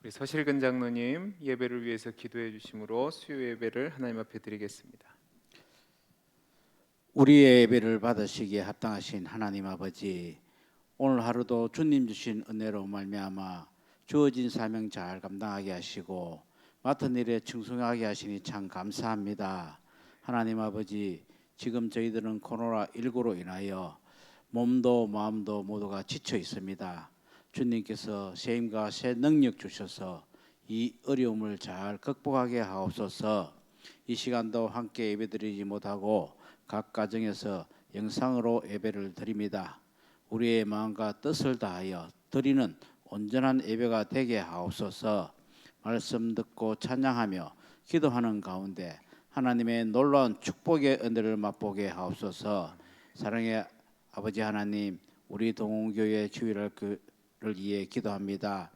우리 서실근 장로님 예배를 위해서 기도해 주심으로 수요 예배를 하나님 앞에 드리겠습니다. 우리의 예배를 받으시기에 합당하신 하나님 아버지, 오늘 하루도 주님 주신 은혜로 말미암아 주어진 사명 잘 감당하게 하시고 맡은 일에 충성하게 하시니 참 감사합니다. 하나님 아버지, 지금 저희들은 코로나19로 인하여 몸도 마음도 모두가 지쳐 있습니다. 주님께서 새 힘과 새 능력 주셔서 이 어려움을 잘 극복하게 하옵소서. 이 시간도 함께 예배드리지 못하고 각 가정에서 영상으로 예배를 드립니다. 우리의 마음과 뜻을 다하여 드리는 온전한 예배가 되게 하옵소서. 말씀 듣고 찬양하며 기도하는 가운데 하나님의 놀라운 축복의 은혜를 맛보게 하옵소서. 사랑의 아버지 하나님, 우리 동원교회 주일을 위해 기도합니다.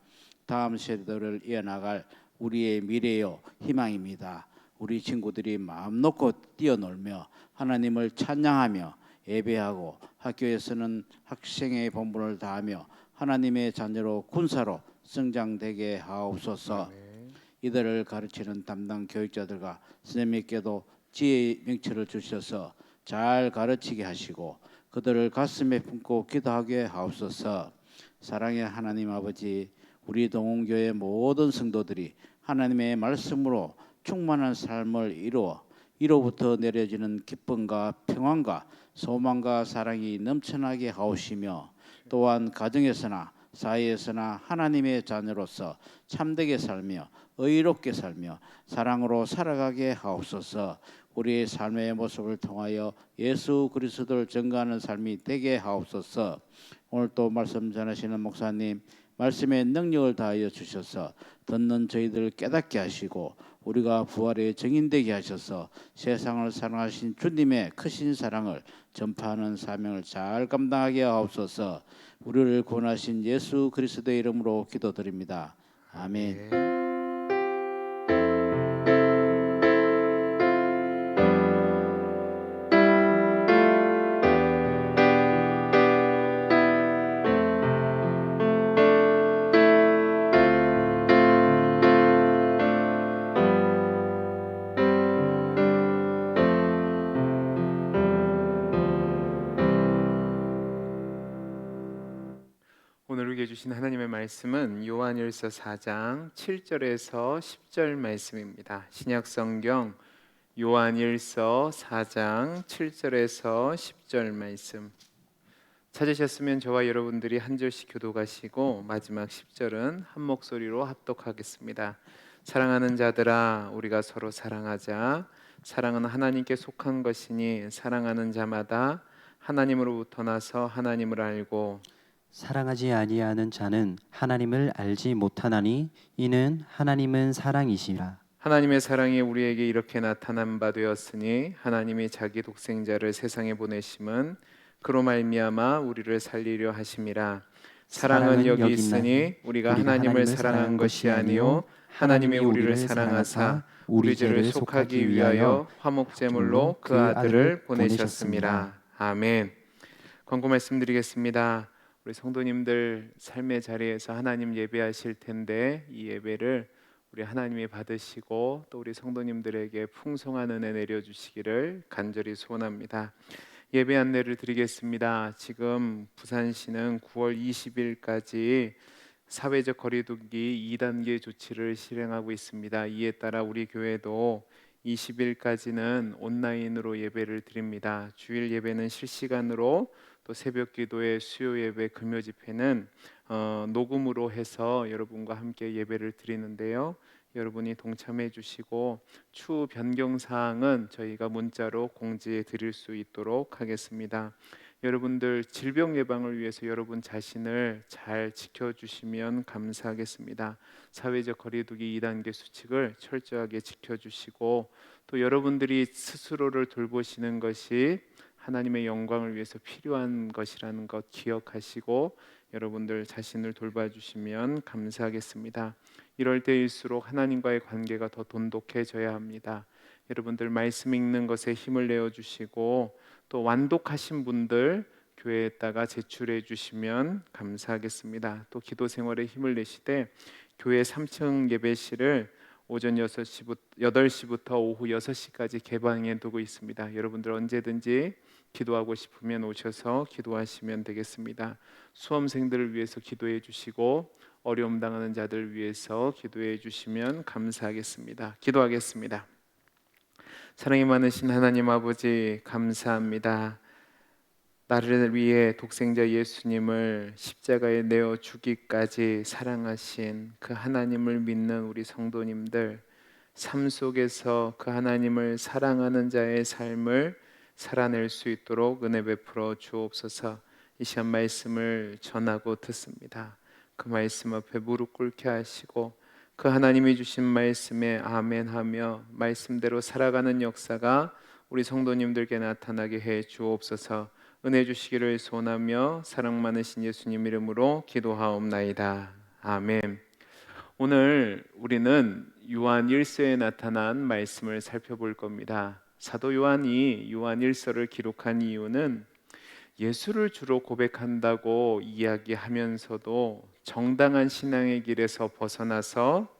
다음 세대를 이어나갈 우리의 미래요 희망입니다. 우리 친구들이 마음 놓고 뛰어놀며 하나님을 찬양하며 예배하고 학교에서는 학생의 본분을 다하며 하나님의 자녀로 군사로 성장되게 하옵소서. 아멘. 이들을 가르치는 담당 교육자들과 선생님께도 지혜의 명철을 주셔서 잘 가르치게 하시고 그들을 가슴에 품고 기도하게 하옵소서. 사랑의 하나님 아버지, 우리 동원교회 모든 성도들이 하나님의 말씀으로 충만한 삶을 이루어 이로부터 내려지는 기쁨과 평안과 소망과 사랑이 넘쳐나게 하옵시며 또한 가정에서나 사회에서나 하나님의 자녀로서 참되게 살며 의롭게 살며 사랑으로 살아가게 하옵소서. 우리의 삶의 모습을 통하여 예수 그리스도를 증거하는 삶이 되게 하옵소서. 오늘 또 말씀 전하시는 목사님 말씀의 능력을 다하여 주셔서 듣는 저희들을 깨닫게 하시고 우리가 부활의 증인되게 하셔서 세상을 사랑하신 주님의 크신 사랑을 전파하는 사명을 잘 감당하게 하옵소서. 우리를 구원하신 예수 그리스도의 이름으로 기도드립니다. 아멘. 네. 오늘 우리에게 주신 하나님의 말씀은 요한일서 4장 7절에서 10절 말씀입니다. 신약성경 요한일서 4장 7절에서 10절 말씀 찾으셨으면 저와 여러분들이 한 절씩 교독하시고 마지막 10절은 한 목소리로 합독하겠습니다. 사랑하는 자들아, 우리가 서로 사랑하자. 사랑은 하나님께 속한 것이니 사랑하는 자마다 하나님으로부터 나서 하나님을 알고 사랑하지 아니하는 자는 하나님을 알지 못하나니 이는 하나님은 사랑이시라. 하나님의 사랑이 우리에게 이렇게 나타난 바 되었으니 하나님이 자기 독생자를 세상에 보내심은 그로 말미암아 우리를 살리려 하심이라. 사랑은 여기 있으니 우리가 하나님을 사랑한 것이 아니요 하나님이 우리를 사랑하사 우리 죄를 속하기 위하여 화목제물로 그 아들을 보내셨습니다. 아멘. 권고 말씀드리겠습니다. 우리 성도님들 삶의 자리에서 하나님 예배하실 텐데 이 예배를 우리 하나님이 받으시고 또 우리 성도님들에게 풍성한 은혜 내려주시기를 간절히 소원합니다. 예배 안내를 드리겠습니다. 지금 부산시는 9월 20일까지 사회적 거리두기 2단계 조치를 실행하고 있습니다. 이에 따라 우리 교회도 20일까지는 온라인으로 예배를 드립니다. 주일 예배는 실시간으로, 또 새벽 기도회, 수요 예배, 금요 집회는 녹음으로 해서 여러분과 함께 예배를 드리는데요. 여러분이 동참해 주시고 추후 변경 사항은 저희가 문자로 공지해 드릴 수 있도록 하겠습니다. 여러분들 질병 예방을 위해서 여러분 자신을 잘 지켜주시면 감사하겠습니다. 사회적 거리두기 2단계 수칙을 철저하게 지켜주시고 또 여러분들이 스스로를 돌보시는 것이 하나님의 영광을 위해서 필요한 것이라는 것 기억하시고 여러분들 자신을 돌봐주시면 감사하겠습니다. 이럴 때일수록 하나님과의 관계가 더 돈독해져야 합니다. 여러분들 말씀 읽는 것에 힘을 내어주시고 또 완독하신 분들 교회에다가 제출해 주시면 감사하겠습니다. 또 기도 생활에 힘을 내시되 교회 3층 예배실을 오전 8시부터 오후 6시까지 개방해 두고 있습니다. 여러분들 언제든지 기도하고 싶으면 오셔서 기도하시면 되겠습니다. 수험생들을 위해서 기도해 주시고 어려움 당하는 자들 위해서 기도해 주시면 감사하겠습니다. 기도하겠습니다. 사랑이 많으신 하나님 아버지, 감사합니다. 나를 위해 독생자 예수님을 십자가에 내어 주기까지 사랑하신 그 하나님을 믿는 우리 성도님들, 삶 속에서 그 하나님을 사랑하는 자의 삶을 살아낼 수 있도록 은혜 베풀어 주옵소서. 이 시간 말씀을 전하고 듣습니다. 그 말씀 앞에 무릎 꿇게 하시고 그 하나님이 주신 말씀에 아멘하며 말씀대로 살아가는 역사가 우리 성도님들께 나타나게 해 주옵소서. 은혜 주시기를 소원하며 사랑 많으신 예수님 이름으로 기도하옵나이다. 아멘. 오늘 우리는 요한 1서에 나타난 말씀을 살펴볼 겁니다. 사도 요한이 요한 1서를 기록한 이유는 예수를 주로 고백한다고 이야기하면서도 정당한 신앙의 길에서 벗어나서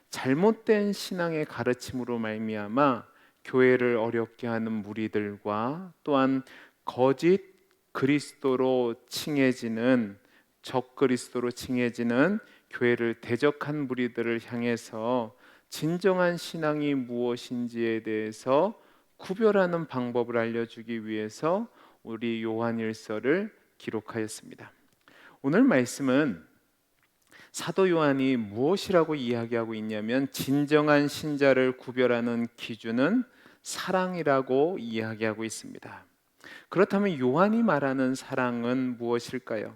잘못된 신앙의 가르침으로 말미암아 교회를 어렵게 하는 무리들과 또한 거짓 그리스도로 칭해지는 적그리스도로 칭해지는 교회를 대적한 무리들을 향해서 진정한 신앙이 무엇인지에 대해서 구별하는 방법을 알려주기 위해서 우리 요한일서를 기록하였습니다. 오늘 말씀은 사도 요한이 무엇이라고 이야기하고 있냐면 진정한 신자를 구별하는 기준은 사랑이라고 이야기하고 있습니다. 그렇다면 요한이 말하는 사랑은 무엇일까요?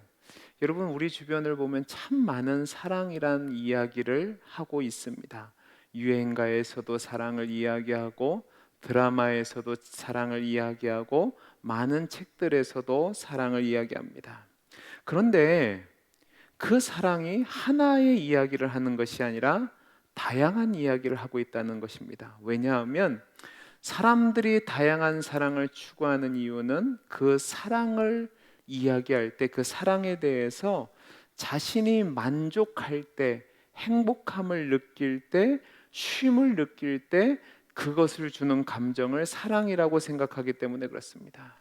여러분, 우리 주변을 보면 참 많은 사랑이란 이야기를 하고 있습니다. 유행가에서도 사랑을 이야기하고 드라마에서도 사랑을 이야기하고 많은 책들에서도 사랑을 이야기합니다. 그런데 그 사랑이 하나의 이야기를 하는 것이 아니라 다양한 이야기를 하고 있다는 것입니다. 왜냐하면 사람들이 다양한 사랑을 추구하는 이유는 그 사랑을 이야기할 때 그 사랑에 대해서 자신이 만족할 때, 행복함을 느낄 때, 쉼을 느낄 때 그것을 주는 감정을 사랑이라고 생각하기 때문에 그렇습니다.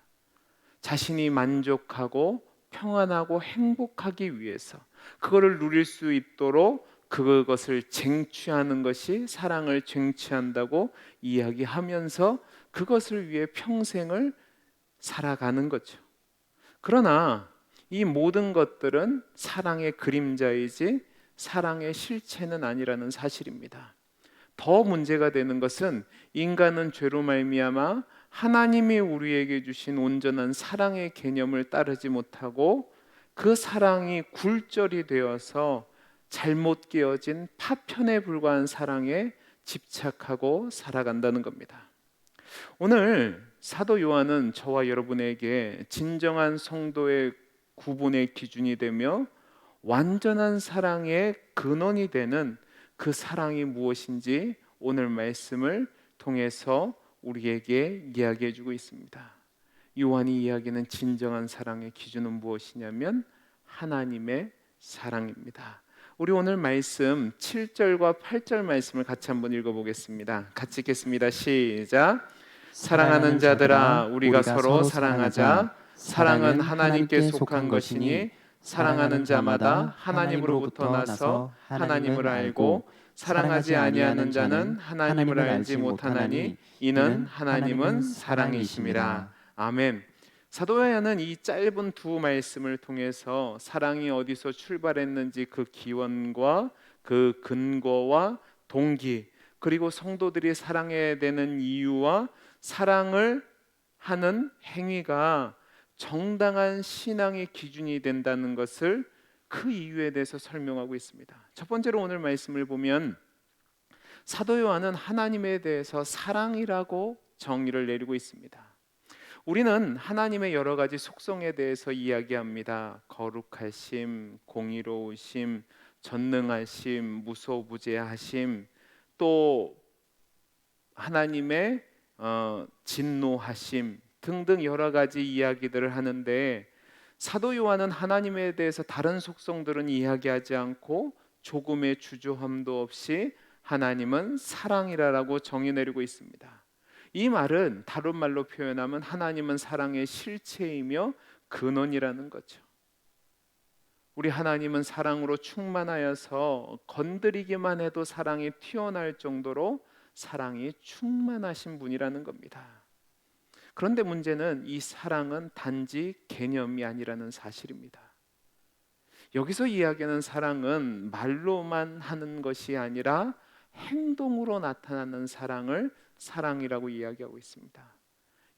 자신이 만족하고 평안하고 행복하기 위해서 그거를 누릴 수 있도록 그것을 쟁취하는 것이 사랑을 쟁취한다고 이야기하면서 그것을 위해 평생을 살아가는 거죠. 그러나 이 모든 것들은 사랑의 그림자이지 사랑의 실체는 아니라는 사실입니다. 더 문제가 되는 것은 인간은 죄로 말미암아 하나님이 우리에게 주신 온전한 사랑의 개념을 따르지 못하고 그 사랑이 굴절이 되어서 잘못 깨어진 파편에 불과한 사랑에 집착하고 살아간다는 겁니다. 오늘 사도 요한은 저와 여러분에게 진정한 성도의 구분의 기준이 되며 완전한 사랑의 근원이 되는 그 사랑이 무엇인지 오늘 말씀을 통해서 우리에게 이야기해 주고 있습니다. 요한이 이야기하는 진정한 사랑의 기준은 무엇이냐면 하나님의 사랑입니다. 우리 오늘 말씀 7절과 8절 말씀을 같이 한번 읽어보겠습니다. 같이 읽겠습니다. 시작. 사랑하는 자들아, 우리가 서로 사랑하자. 사랑은 하나님께 속한 것이니 사랑하는 자마다 하나님으로부터 나서 하나님을 알고 사랑하지 아니하는 자는 하나님을 알지 못하나니 이는 하나님은 사랑이심이라. 아멘. 사도 요한은 이 짧은 두 말씀을 통해서 사랑이 어디서 출발했는지 그 기원과 그 근거와 동기, 그리고 성도들이 사랑해야 되는 이유와 사랑을 하는 행위가 정당한 신앙의 기준이 된다는 것을 그 이유에 대해서 설명하고 있습니다. 첫 번째로 오늘 말씀을 보면 사도 요한은 하나님에 대해서 사랑이라고 정의를 내리고 있습니다. 우리는 하나님의 여러 가지 속성에 대해서 이야기합니다. 거룩하심, 공의로우심, 전능하심, 무소부재하심, 또 하나님의 진노하심 등등 여러 가지 이야기들을 하는데 사도 요한은 하나님에 대해서 다른 속성들은 이야기하지 않고 조금의 주저함도 없이 하나님은 사랑이라고 정의 내리고 있습니다. 이 말은 다른 말로 표현하면 하나님은 사랑의 실체이며 근원이라는 거죠. 우리 하나님은 사랑으로 충만하여서 건드리기만 해도 사랑이 튀어나올 정도로 사랑이 충만하신 분이라는 겁니다. 그런데 문제는 이 사랑은 단지 개념이 아니라는 사실입니다. 여기서 이야기하는 사랑은 말로만 하는 것이 아니라 행동으로 나타나는 사랑을 사랑이라고 이야기하고 있습니다.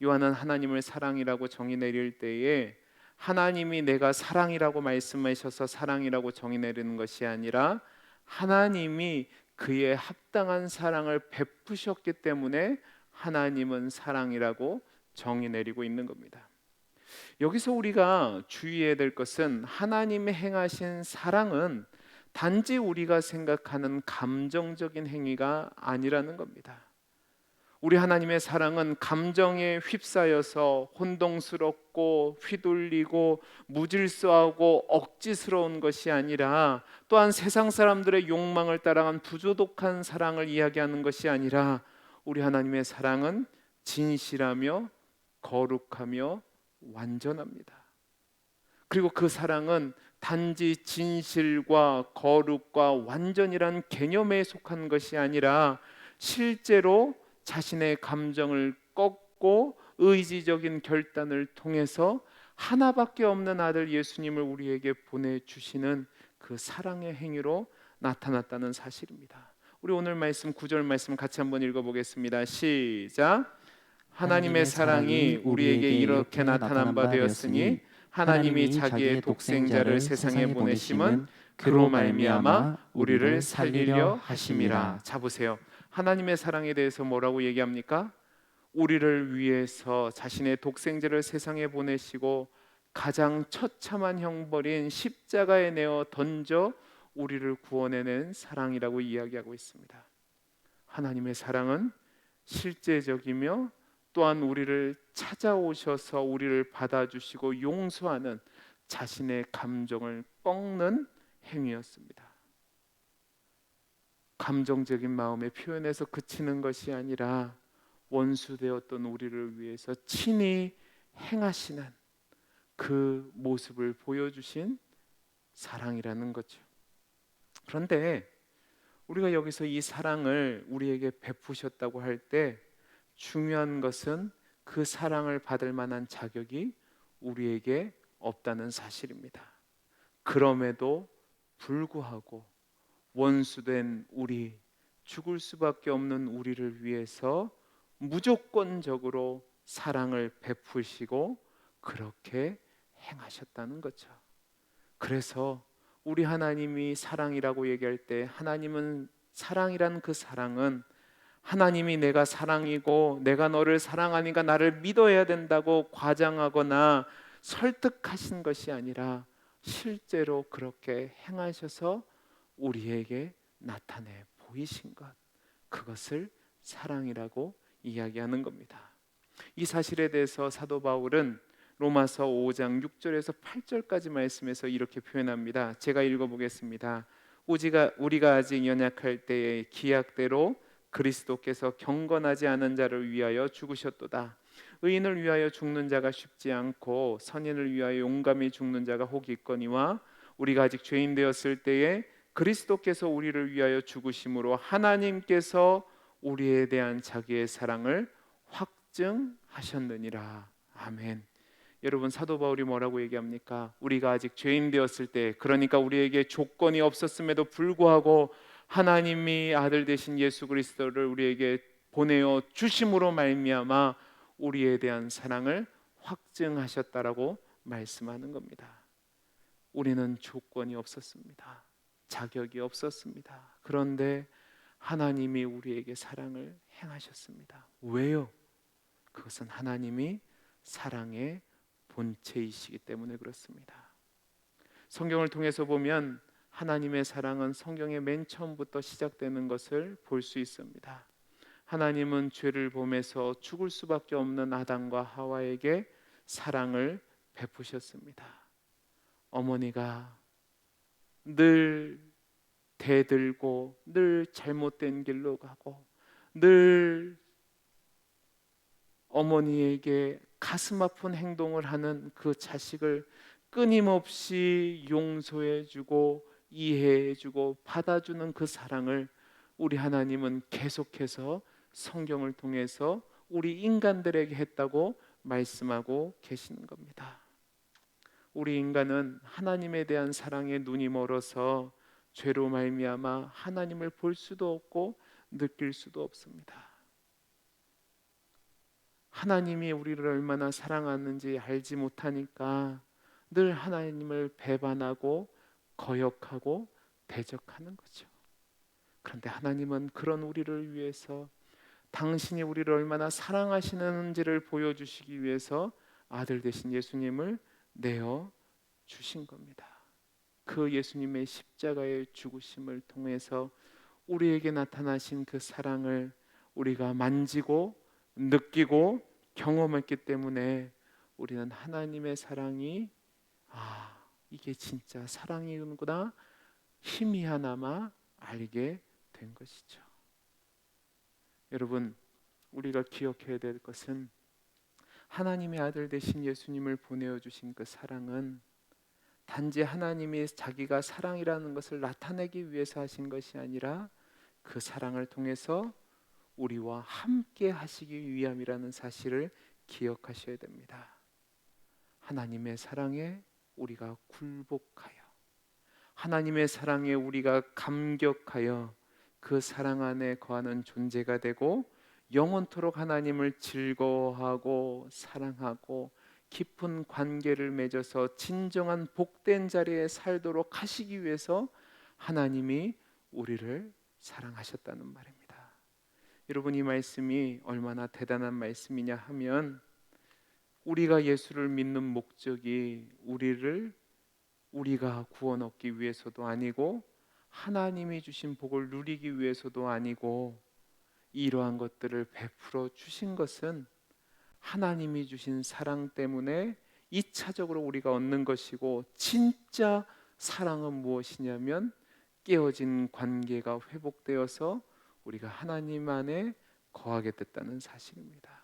요한은 하나님을 사랑이라고 정의 내릴 때에 하나님이 내가 사랑이라고 말씀하셔서 사랑이라고 정의 내리는 것이 아니라 하나님이 그의 합당한 사랑을 베푸셨기 때문에 하나님은 사랑이라고 정의 내리고 있는 겁니다. 여기서 우리가 주의해야 될 것은 하나님이 행하신 사랑은 단지 우리가 생각하는 감정적인 행위가 아니라는 겁니다. 우리 하나님의 사랑은 감정에 휩싸여서 혼동스럽고 휘둘리고 무질서하고 억지스러운 것이 아니라, 또한 세상 사람들의 욕망을 따라간 부조독한 사랑을 이야기하는 것이 아니라, 우리 하나님의 사랑은 진실하며 거룩하며 완전합니다. 그리고 그 사랑은 단지 진실과 거룩과 완전이란 개념에 속한 것이 아니라 실제로 자신의 감정을 꺾고 의지적인 결단을 통해서 하나밖에 없는 아들 예수님을 우리에게 보내주시는 그 사랑의 행위로 나타났다는 사실입니다. 우리 오늘 말씀 9절 말씀 같이 한번 읽어보겠습니다. 시작. 하나님의 사랑이 우리에게 이렇게 나타난 바 되었으니 하나님이 자기의 독생자를 세상에 보내심은 그로 말미암아 우리를 살리려 하심이라. 자 보세요. 하나님의 사랑에 대해서 뭐라고 얘기합니까? 우리를 위해서 자신의 독생자를 세상에 보내시고 가장 처참한 형벌인 십자가에 내어 던져 우리를 구원해낸 사랑이라고 이야기하고 있습니다. 하나님의 사랑은 실제적이며 또한 우리를 찾아오셔서 우리를 받아주시고 용서하는 자신의 감정을 꺾는 행위였습니다. 감정적인 마음의 표현에서 그치는 것이 아니라 원수되었던 우리를 위해서 친히 행하시는 그 모습을 보여주신 사랑이라는 거죠. 그런데 우리가 여기서 이 사랑을 우리에게 베푸셨다고 할 때 중요한 것은 그 사랑을 받을 만한 자격이 우리에게 없다는 사실입니다. 그럼에도 불구하고 원수된 우리, 죽을 수밖에 없는 우리를 위해서 무조건적으로 사랑을 베푸시고 그렇게 행하셨다는 거죠. 그래서 우리 하나님이 사랑이라고 얘기할 때 하나님은 사랑이란 그 사랑은 하나님이 내가 사랑이고 내가 너를 사랑하니까 나를 믿어야 된다고 과장하거나 설득하신 것이 아니라 실제로 그렇게 행하셔서 우리에게 나타내 보이신 것, 그것을 사랑이라고 이야기하는 겁니다. 이 사실에 대해서 사도 바울은 로마서 5장 6절에서 8절까지 말씀에서 이렇게 표현합니다. 제가 읽어보겠습니다. 우리가 아직 연약할 때에 기약대로 그리스도께서 경건하지 않은 자를 위하여 죽으셨도다. 의인을 위하여 죽는 자가 쉽지 않고 선인을 위하여 용감히 죽는 자가 혹 있거니와 우리가 아직 죄인 되었을 때에 그리스도께서 우리를 위하여 죽으심으로 하나님께서 우리에 대한 자기의 사랑을 확증하셨느니라. 아멘. 여러분, 사도 바울이 뭐라고 얘기합니까? 우리가 아직 죄인 되었을 때, 그러니까 우리에게 조건이 없었음에도 불구하고 하나님이 아들 되신 예수 그리스도를 우리에게 보내어 주심으로 말미암아 우리에 대한 사랑을 확증하셨다라고 말씀하는 겁니다. 우리는 조건이 없었습니다. 자격이 없었습니다. 그런데 하나님이 우리에게 사랑을 행하셨습니다. 왜요? 그것은 하나님이 사랑의 본체이시기 때문에 그렇습니다. 성경을 통해서 보면 하나님의 사랑은 성경의 맨 처음부터 시작되는 것을 볼 수 있습니다. 하나님은 죄를 범해서 죽을 수밖에 없는 아담과 하와에게 사랑을 베푸셨습니다. 어머니가 늘 대들고 늘 잘못된 길로 가고 늘 어머니에게 가슴 아픈 행동을 하는 그 자식을 끊임없이 용서해주고 이해해주고 받아주는 그 사랑을 우리 하나님은 계속해서 성경을 통해서 우리 인간들에게 했다고 말씀하고 계시는 겁니다. 우리 인간은 하나님에 대한 사랑에 눈이 멀어서 죄로 말미암아 하나님을 볼 수도 없고 느낄 수도 없습니다. 하나님이 우리를 얼마나 사랑하는지 알지 못하니까 늘 하나님을 배반하고 거역하고 대적하는 거죠. 그런데 하나님은 그런 우리를 위해서 당신이 우리를 얼마나 사랑하시는지를 보여주시기 위해서 아들 되신 예수님을 내어 주신 겁니다. 그 예수님의 십자가의 죽으심을 통해서 우리에게 나타나신 그 사랑을 우리가 만지고 느끼고 경험했기 때문에 우리는 하나님의 사랑이 이게 진짜 사랑이구나 희미하나마 알게 된 것이죠. 여러분, 우리가 기억해야 될 것은 하나님의 아들 되신 예수님을 보내어 주신 그 사랑은 단지 하나님이 자기가 사랑이라는 것을 나타내기 위해서 하신 것이 아니라 그 사랑을 통해서 우리와 함께 하시기 위함이라는 사실을 기억하셔야 됩니다. 하나님의 사랑에 우리가 굴복하여 하나님의 사랑에 우리가 감격하여 그 사랑 안에 거하는 존재가 되고 영원토록 하나님을 즐거워하고 사랑하고 깊은 관계를 맺어서 진정한 복된 자리에 살도록 하시기 위해서 하나님이 우리를 사랑하셨다는 말입니다. 여러분, 이 말씀이 얼마나 대단한 말씀이냐 하면 우리가 예수를 믿는 목적이 우리가 구원 얻기 위해서도 아니고 하나님이 주신 복을 누리기 위해서도 아니고 이러한 것들을 베풀어 주신 것은 하나님이 주신 사랑 때문에 2차적으로 우리가 얻는 것이고, 진짜 사랑은 무엇이냐면 깨어진 관계가 회복되어서 우리가 하나님 안에 거하게 됐다는 사실입니다.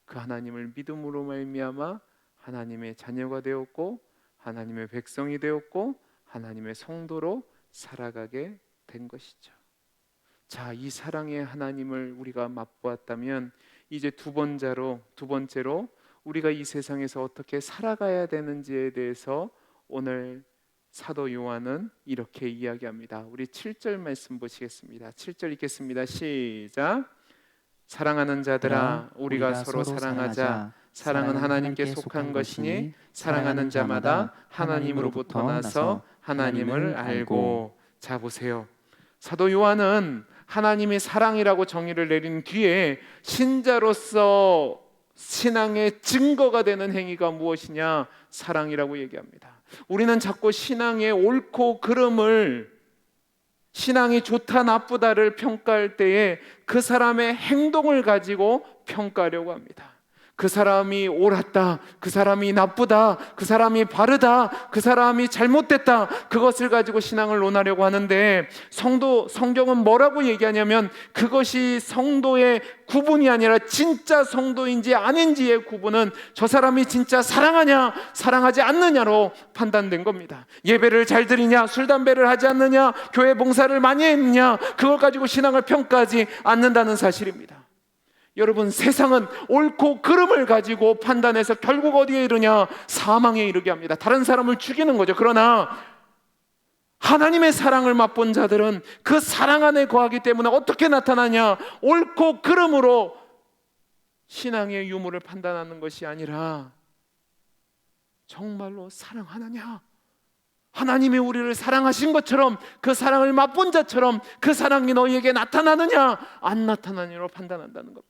그 하나님을 믿음으로 말미암아 하나님의 자녀가 되었고 하나님의 백성이 되었고 하나님의 성도로 살아가게 된 것이죠. 자, 이 사랑의 하나님을 우리가 맛보았다면 이제 두 번째로 우리가 이 세상에서 어떻게 살아가야 되는지에 대해서 오늘 사도 요한은 이렇게 이야기합니다. 우리 7절 말씀 보시겠습니다. 7절 읽겠습니다. 시작. 사랑하는 자들아, 우리가 서로 사랑하자. 사랑은 하나님께 속한 것이니 사랑하는 자마다 하나님으로부터 나서 하나님을 알고. 자, 보세요. 사도 요한은 하나님이 사랑이라고 정의를 내린 뒤에 신자로서 신앙의 증거가 되는 행위가 무엇이냐? 사랑이라고 얘기합니다. 우리는 자꾸 신앙의 옳고 그름을, 신앙이 좋다 나쁘다를 평가할 때에 그 사람의 행동을 가지고 평가하려고 합니다. 그 사람이 옳았다, 그 사람이 나쁘다, 그 사람이 바르다, 그 사람이 잘못됐다, 그것을 가지고 신앙을 논하려고 하는데 성경은 뭐라고 얘기하냐면 그것이 성도의 구분이 아니라 진짜 성도인지 아닌지의 구분은 저 사람이 진짜 사랑하냐 사랑하지 않느냐로 판단된 겁니다. 예배를 잘 드리냐, 술 담배를 하지 않느냐, 교회 봉사를 많이 했느냐, 그걸 가지고 신앙을 평가하지 않는다는 사실입니다. 여러분, 세상은 옳고 그름을 가지고 판단해서 결국 어디에 이르냐? 사망에 이르게 합니다. 다른 사람을 죽이는 거죠. 그러나 하나님의 사랑을 맛본 자들은 그 사랑 안에 거하기 때문에 어떻게 나타나냐? 옳고 그름으로 신앙의 유무를 판단하는 것이 아니라 정말로 사랑하느냐? 하나님이 우리를 사랑하신 것처럼 그 사랑을 맛본 자처럼 그 사랑이 너희에게 나타나느냐 안 나타나느냐로 판단한다는 겁니다.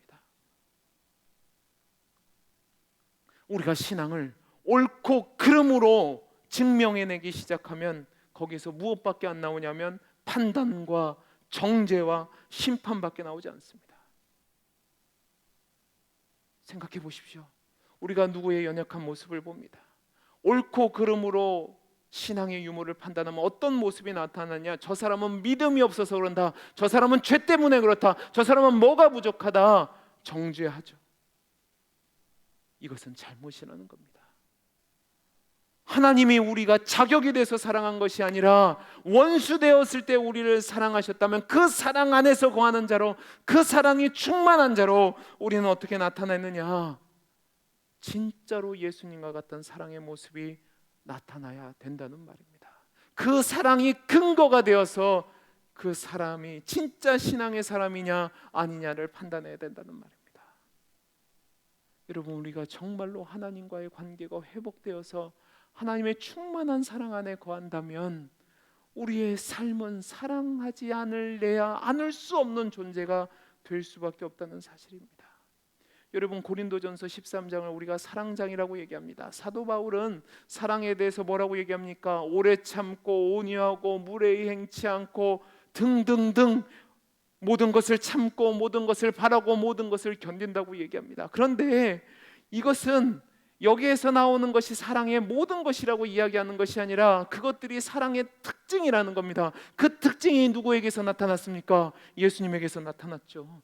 우리가 신앙을 옳고 그름으로 증명해내기 시작하면 거기서 무엇밖에 안 나오냐면 판단과 정죄와 심판밖에 나오지 않습니다. 생각해 보십시오. 우리가 누구의 연약한 모습을 봅니다. 옳고 그름으로 신앙의 유무를 판단하면 어떤 모습이 나타나냐? 저 사람은 믿음이 없어서 그런다. 저 사람은 죄 때문에 그렇다. 저 사람은 뭐가 부족하다. 정죄하죠. 이것은 잘못이라는 겁니다. 하나님이 우리가 자격이 돼서 사랑한 것이 아니라 원수 되었을 때 우리를 사랑하셨다면 그 사랑 안에서 거하는 자로, 그 사랑이 충만한 자로 우리는 어떻게 나타나느냐? 진짜로 예수님과 같은 사랑의 모습이 나타나야 된다는 말입니다. 그 사랑이 근거가 되어서 그 사람이 진짜 신앙의 사람이냐 아니냐를 판단해야 된다는 말입니다. 여러분, 우리가 정말로 하나님과의 관계가 회복되어서 하나님의 충만한 사랑 안에 거한다면 우리의 삶은 사랑하지 않을 수 없는 존재가 될 수밖에 없다는 사실입니다. 여러분, 고린도전서 13장을 우리가 사랑장이라고 얘기합니다. 사도 바울은 사랑에 대해서 뭐라고 얘기합니까? 오래 참고 온유하고 무례히 행치 않고 등등등 모든 것을 참고 모든 것을 바라고 모든 것을 견딘다고 얘기합니다. 그런데 이것은 여기에서 나오는 것이 사랑의 모든 것이라고 이야기하는 것이 아니라 그것들이 사랑의 특징이라는 겁니다. 그 특징이 누구에게서 나타났습니까? 예수님에게서 나타났죠.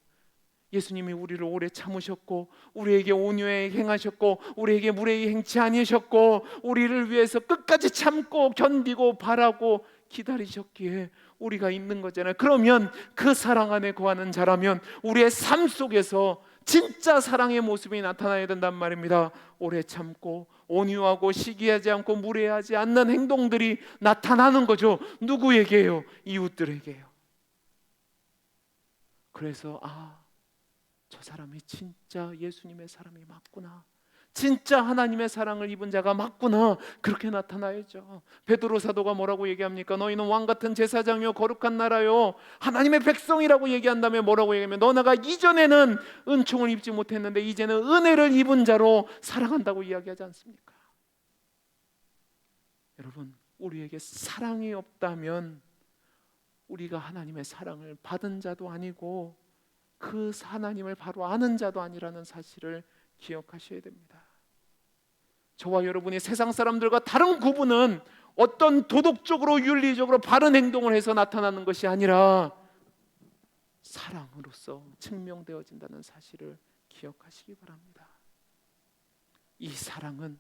예수님이 우리를 오래 참으셨고 우리에게 온유히 행하셨고 우리에게 무례히 행치 아니하셨고 우리를 위해서 끝까지 참고 견디고 바라고 기다리셨기에 우리가 있는 거잖아요. 그러면 그 사랑 안에 거하는 자라면 우리의 삶 속에서 진짜 사랑의 모습이 나타나야 된단 말입니다. 오래 참고 온유하고 시기하지 않고 무례하지 않는 행동들이 나타나는 거죠. 누구에게요? 이웃들에게요. 그래서 저 사람이 진짜 예수님의 사람이 맞구나, 진짜 하나님의 사랑을 입은 자가 맞구나, 그렇게 나타나야죠. 베드로 사도가 뭐라고 얘기합니까? 너희는 왕같은 제사장이요 거룩한 나라요 하나님의 백성이라고 얘기한 다음에 뭐라고 얘기하면 너네가 이전에는 은총을 입지 못했는데 이제는 은혜를 입은 자로 사랑한다고 이야기하지 않습니까? 여러분, 우리에게 사랑이 없다면 우리가 하나님의 사랑을 받은 자도 아니고 그 하나님을 바로 아는 자도 아니라는 사실을 기억하셔야 됩니다. 저와 여러분이 세상 사람들과 다른 구분은 어떤 도덕적으로 윤리적으로 바른 행동을 해서 나타나는 것이 아니라 사랑으로서 증명되어진다는 사실을 기억하시기 바랍니다. 이 사랑은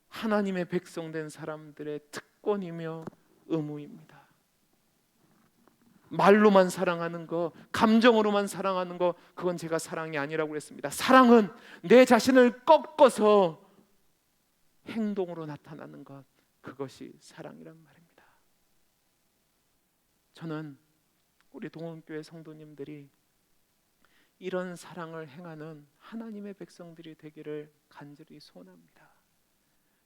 하나님의 백성된 사람들의 특권이며 의무입니다. 말로만 사랑하는 거, 감정으로만 사랑하는 거, 그건 제가 사랑이 아니라고 그랬습니다. 사랑은 내 자신을 꺾어서 행동으로 나타나는 것, 그것이 사랑이란 말입니다. 저는 우리 동원교회 성도님들이 이런 사랑을 행하는 하나님의 백성들이 되기를 간절히 소원합니다.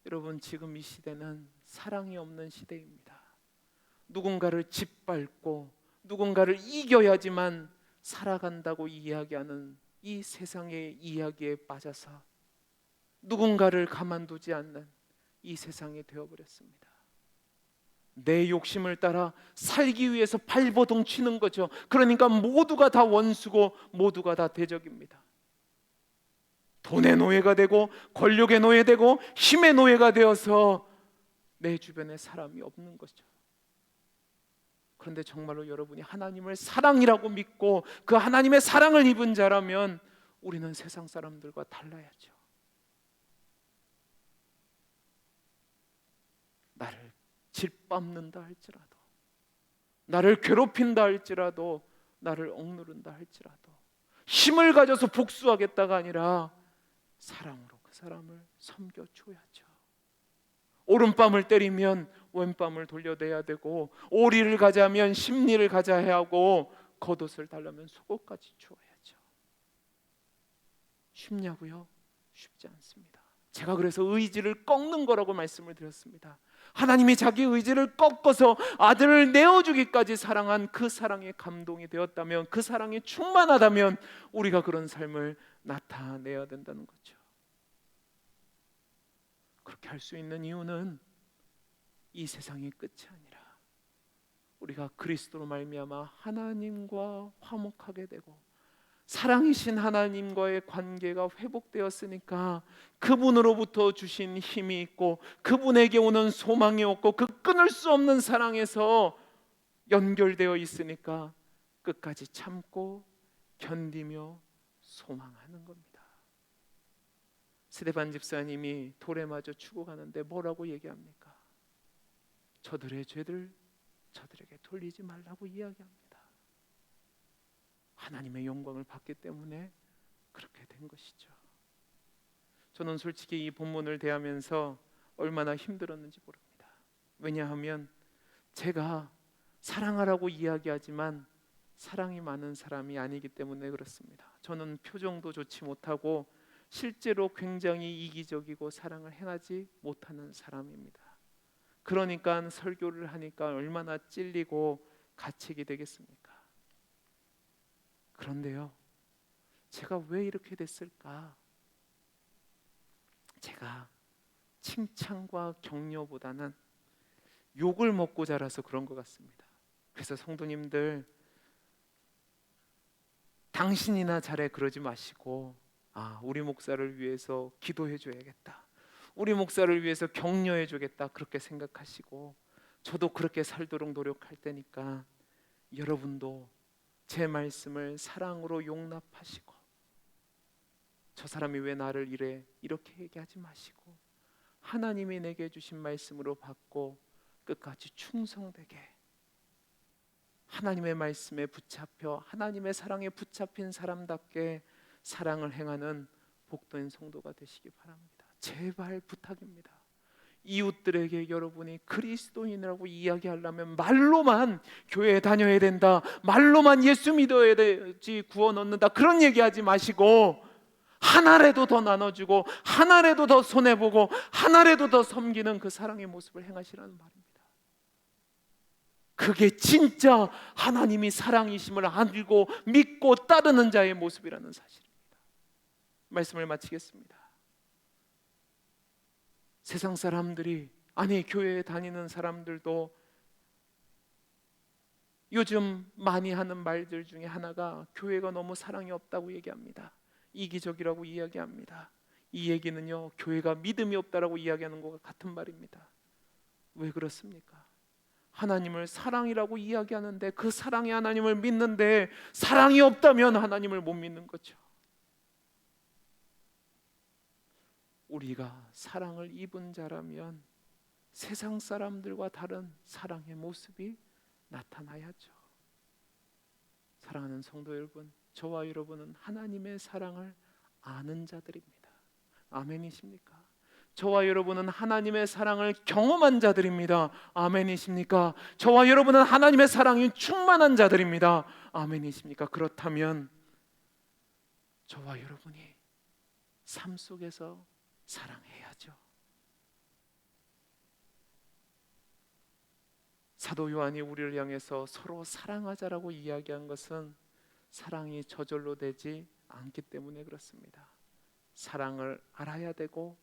여러분, 지금 이 시대는 사랑이 없는 시대입니다. 누군가를 짓밟고 누군가를 이겨야지만 살아간다고 이야기하는 이 세상의 이야기에 빠져서 누군가를 가만두지 않는 이 세상이 되어버렸습니다. 내 욕심을 따라 살기 위해서 발버둥 치는 거죠. 그러니까 모두가 다 원수고 모두가 다 대적입니다. 돈의 노예가 되고 권력의 노예되고 힘의 노예가 되어서 내 주변에 사람이 없는 거죠. 그런데 정말로 여러분이 하나님을 사랑이라고 믿고 그 하나님의 사랑을 입은 자라면 우리는 세상 사람들과 달라야죠. 나를 짓밟는다 할지라도, 나를 괴롭힌다 할지라도, 나를 억누른다 할지라도 힘을 가져서 복수하겠다가 아니라 사랑으로 그 사람을 섬겨줘야죠. 오른뺨을 때리면 왼뺨을 돌려내야 되고, 오리를 가자면 심리를 가져야 하고, 겉옷을 달라면 속옷까지 주어야죠. 쉽냐고요? 쉽지 않습니다. 제가 그래서 의지를 꺾는 거라고 말씀을 드렸습니다. 하나님이 자기 의지를 꺾어서 아들을 내어주기까지 사랑한 그 사랑에 감동이 되었다면, 그 사랑이 충만하다면 우리가 그런 삶을 나타내야 된다는 거죠. 그렇게 할 수 있는 이유는 이 세상의 끝이 아니라 우리가 그리스도로 말미암아 하나님과 화목하게 되고 사랑이신 하나님과의 관계가 회복되었으니까 그분으로부터 주신 힘이 있고 그분에게 오는 소망이 없고 그 끊을 수 없는 사랑에서 연결되어 있으니까 끝까지 참고 견디며 소망하는 겁니다. 스데반 집사님이 돌에 맞아 죽어가는데 뭐라고 얘기합니까? 저들의 죄를 저들에게 돌리지 말라고 이야기합니다. 하나님의 영광을 받기 때문에 그렇게 된 것이죠. 저는 솔직히 이 본문을 대하면서 얼마나 힘들었는지 모릅니다. 왜냐하면 제가 사랑하라고 이야기하지만 사랑이 많은 사람이 아니기 때문에 그렇습니다. 저는 표정도 좋지 못하고 실제로 굉장히 이기적이고 사랑을 행하지 못하는 사람입니다. 그러니까 설교를 하니까 얼마나 찔리고 갇히게 되겠습니까? 그런데요, 제가 왜 이렇게 됐을까? 제가 칭찬과 격려보다는 욕을 먹고 자라서 그런 것 같습니다. 그래서 성도님들, 당신이나 잘해 그러지 마시고, 우리 목사를 위해서 기도해 줘야겠다, 우리 목사를 위해서 격려해 주겠다, 그렇게 생각하시고, 저도 그렇게 살도록 노력할 테니까 여러분도 제 말씀을 사랑으로 용납하시고, 저 사람이 왜 나를 이래 이렇게 얘기하지 마시고 하나님이 내게 주신 말씀으로 받고 끝까지 충성되게 하나님의 말씀에 붙잡혀 하나님의 사랑에 붙잡힌 사람답게 사랑을 행하는 복된 성도가 되시기 바랍니다. 제발 부탁입니다. 이웃들에게 여러분이 그리스도인이라고 이야기하려면 말로만 교회에 다녀야 된다, 말로만 예수 믿어야 되지 구원 얻는다, 그런 얘기하지 마시고 하나라도 더 나눠주고 하나라도 더 손해보고 하나라도 더 섬기는 그 사랑의 모습을 행하시라는 말입니다. 그게 진짜 하나님이 사랑이심을 알고 믿고 따르는 자의 모습이라는 사실입니다. 말씀을 마치겠습니다. 세상 사람들이, 아니 교회에 다니는 사람들도 요즘 많이 하는 말들 중에 하나가 교회가 너무 사랑이 없다고 얘기합니다. 이기적이라고 이야기합니다. 이 얘기는요, 교회가 믿음이 없다라고 이야기하는 것과 같은 말입니다. 왜 그렇습니까? 하나님을 사랑이라고 이야기하는데 그 사랑의 하나님을 믿는데 사랑이 없다면 하나님을 못 믿는 거죠. 우리가 사랑을 입은 자라면 세상 사람들과 다른 사랑의 모습이 나타나야죠. 사랑하는 성도 여러분, 저와 여러분은 하나님의 사랑을 아는 자들입니다. 아멘이십니까? 저와 여러분은 하나님의 사랑을 경험한 자들입니다. 아멘이십니까? 저와 여러분은 하나님의 사랑이 충만한 자들입니다. 아멘이십니까? 그렇다면 저와 여러분이 삶 속에서 사랑해야죠. 사도 요한이 우리를 향해서 서로 사랑하자라고 이야기한 것은 사랑이 저절로 되지 않기 때문에 그렇습니다. 사랑을 알아야 되고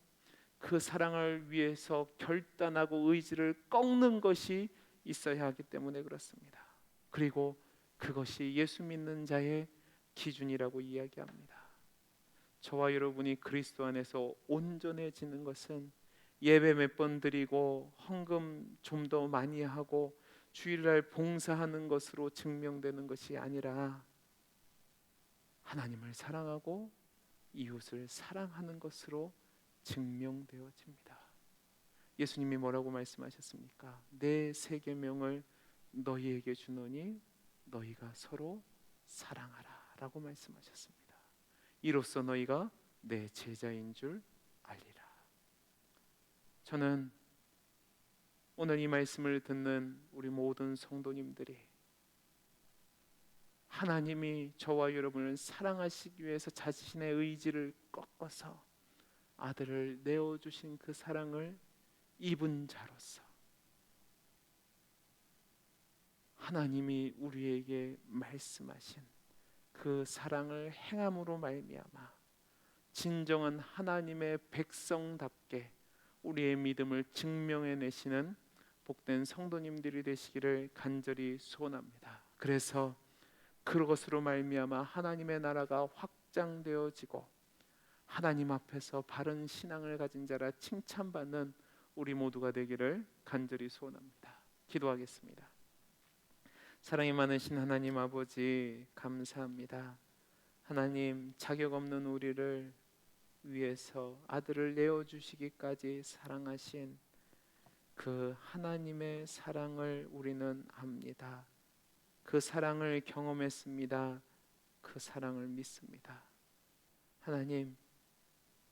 그 사랑을 위해서 결단하고 의지를 꺾는 것이 있어야 하기 때문에 그렇습니다. 그리고 그것이 예수 믿는 자의 기준이라고 이야기합니다. 저와 여러분이 그리스도 안에서 온전해지는 것은 예배 몇 번 드리고 헌금 좀 더 많이 하고 주일날 봉사하는 것으로 증명되는 것이 아니라 하나님을 사랑하고 이웃을 사랑하는 것으로 증명되어집니다. 예수님이 뭐라고 말씀하셨습니까? 내 새 계명을 너희에게 주노니 너희가 서로 사랑하라 라고 말씀하셨습니다. 이로써 너희가 내 제자인 줄 알리라. 저는 오늘 이 말씀을 듣는 우리 모든 성도님들이 하나님이 저와 여러분을 사랑하시기 위해서 자신의 의지를 꺾어서 아들을 내어주신 그 사랑을 입은 자로서 하나님이 우리에게 말씀하신 그 사랑을 행함으로 말미암아 진정한 하나님의 백성답게 우리의 믿음을 증명해내시는 복된 성도님들이 되시기를 간절히 소원합니다. 그래서 그것으로 말미암아 하나님의 나라가 확장되어지고 하나님 앞에서 바른 신앙을 가진 자라 칭찬받는 우리 모두가 되기를 간절히 소원합니다. 기도하겠습니다. 사랑이 많으신 하나님 아버지, 감사합니다. 하나님, 자격 없는 우리를 위해서 아들을 내어주시기까지 사랑하신 그 하나님의 사랑을 우리는 압니다. 그 사랑을 경험했습니다. 그 사랑을 믿습니다. 하나님,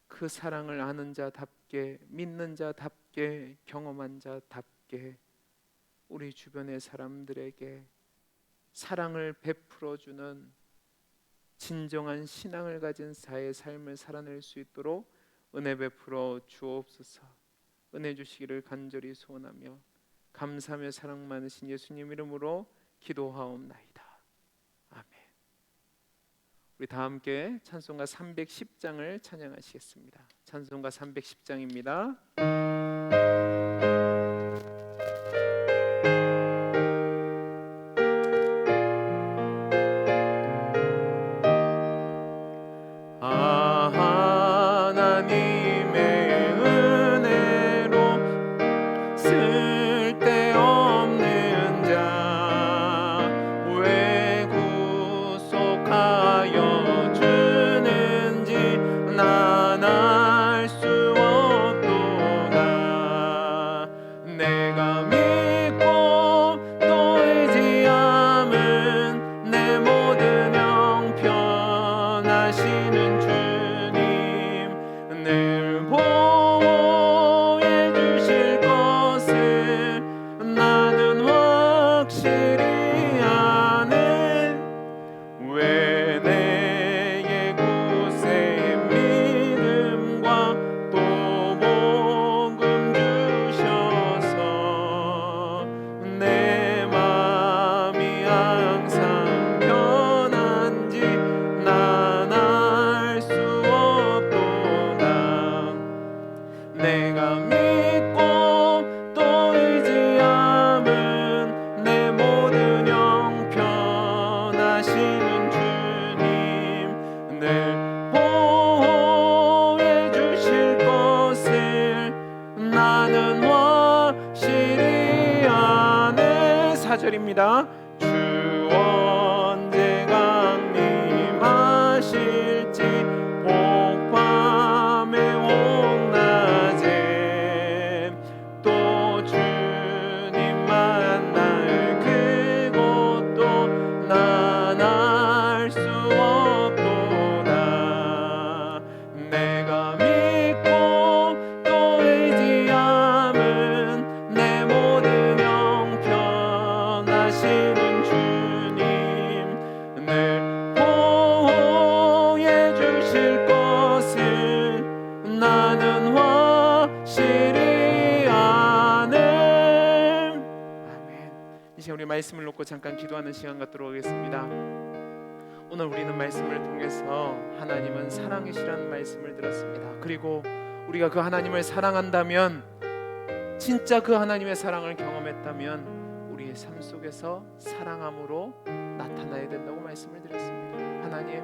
그 사랑을 아는 자답게, 믿는 자답게, 경험한 자답게 우리 주변의 사람들에게 사랑을 베풀어주는 진정한 신앙을 가진 자의 삶을 살아낼 수 있도록 은혜 베풀어 주옵소서. 은혜 주시기를 간절히 소원하며 감사하며 사랑 많으신 예수님 이름으로 기도하옵나이다. 아멘. 우리 다 함께 찬송가 310장을 찬양하시겠습니다. 찬송가 310장입니다. 입니다. 주 언제 강림하실지 복밤의 홍낮에 또 주님 만날 그곳도 난 알 수 없도다. 내가 믿고 또 의지함은 내 모든 하시는 주님 늘 보호해 주실 것을 나는 확실히 아네. 아멘. 이제 우리 말씀을 놓고 잠깐 기도하는 시간 갖도록 하겠습니다. 오늘 우리는 말씀을 통해서 하나님은 사랑이시라는 말씀을 들었습니다. 그리고 우리가 그 하나님을 사랑한다면, 진짜 그 하나님의 사랑을 경험했다면 우리의 삶 속에서 사랑함으로 나타나야 된다고 말씀을 드렸습니다. 하나님,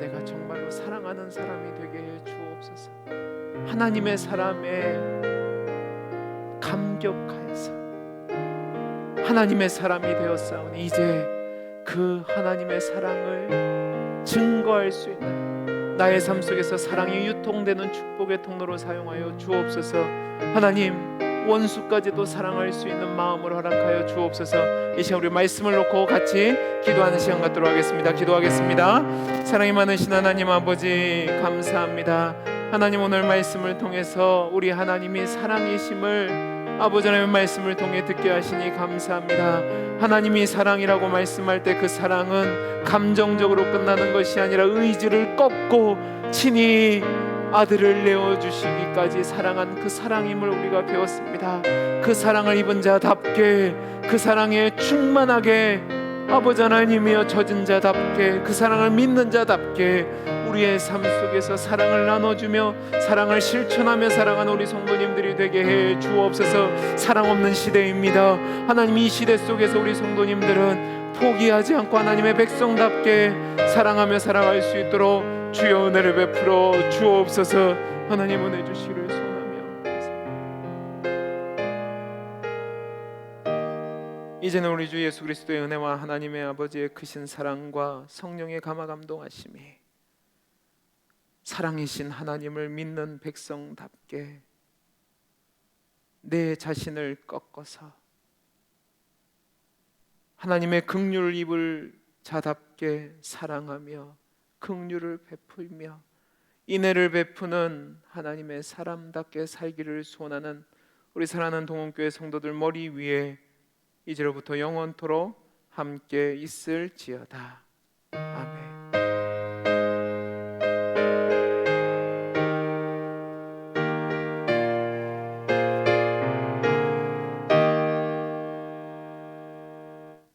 내가 정말로 사랑하는 사람이 되게 해 주옵소서. 하나님의 사람에 감격하여서 하나님의 사람이 되었사오니 이제 그 하나님의 사랑을 증거할 수 있는 나의 삶 속에서 사랑이 유통되는 축복의 통로로 사용하여 주옵소서. 하나님, 원수까지도 사랑할 수 있는 마음을 허락하여 주옵소서. 이 시간 우리 말씀을 놓고 같이 기도하는 시간 갖도록 하겠습니다. 기도하겠습니다. 사랑이 많으신 하나님 아버지, 감사합니다. 하나님, 오늘 말씀을 통해서 우리 하나님이 사랑이심을 아버지 하나님의 말씀을 통해 듣게 하시니 감사합니다. 하나님이 사랑이라고 말씀할 때 그 사랑은 감정적으로 끝나는 것이 아니라 의지를 꺾고 친히 아들을 내어주시기까지 사랑한 그 사랑임을 우리가 배웠습니다. 그 사랑을 입은 자답게, 그 사랑에 충만하게 아버지 하나님이여 젖은 자답게, 그 사랑을 믿는 자답게 우리의 삶 속에서 사랑을 나눠주며 사랑을 실천하며 살아가는 우리 성도님들이 되게 해 주옵소서. 사랑 없는 시대입니다. 하나님, 이 시대 속에서 우리 성도님들은 포기하지 않고 하나님의 백성답게 사랑하며 살아갈 수 있도록 주여 은혜를 베풀어 주옵소서. 하나님, 은혜 주시기를 소원하며 이제는 우리 주 예수 그리스도의 은혜와 하나님의 아버지의 크신 사랑과 성령의 감화 감동하심이 사랑이신 하나님을 믿는 백성답게 내 자신을 꺾어서 하나님의 긍휼을 입을 자답게 사랑하며 긍휼을 베풀며 인애를 베푸는 하나님의 사람답게 살기를 소원하는 우리 사랑하는 동원교회 성도들 머리 위에 이제로부터 영원토록 함께 있을지어다. 아멘.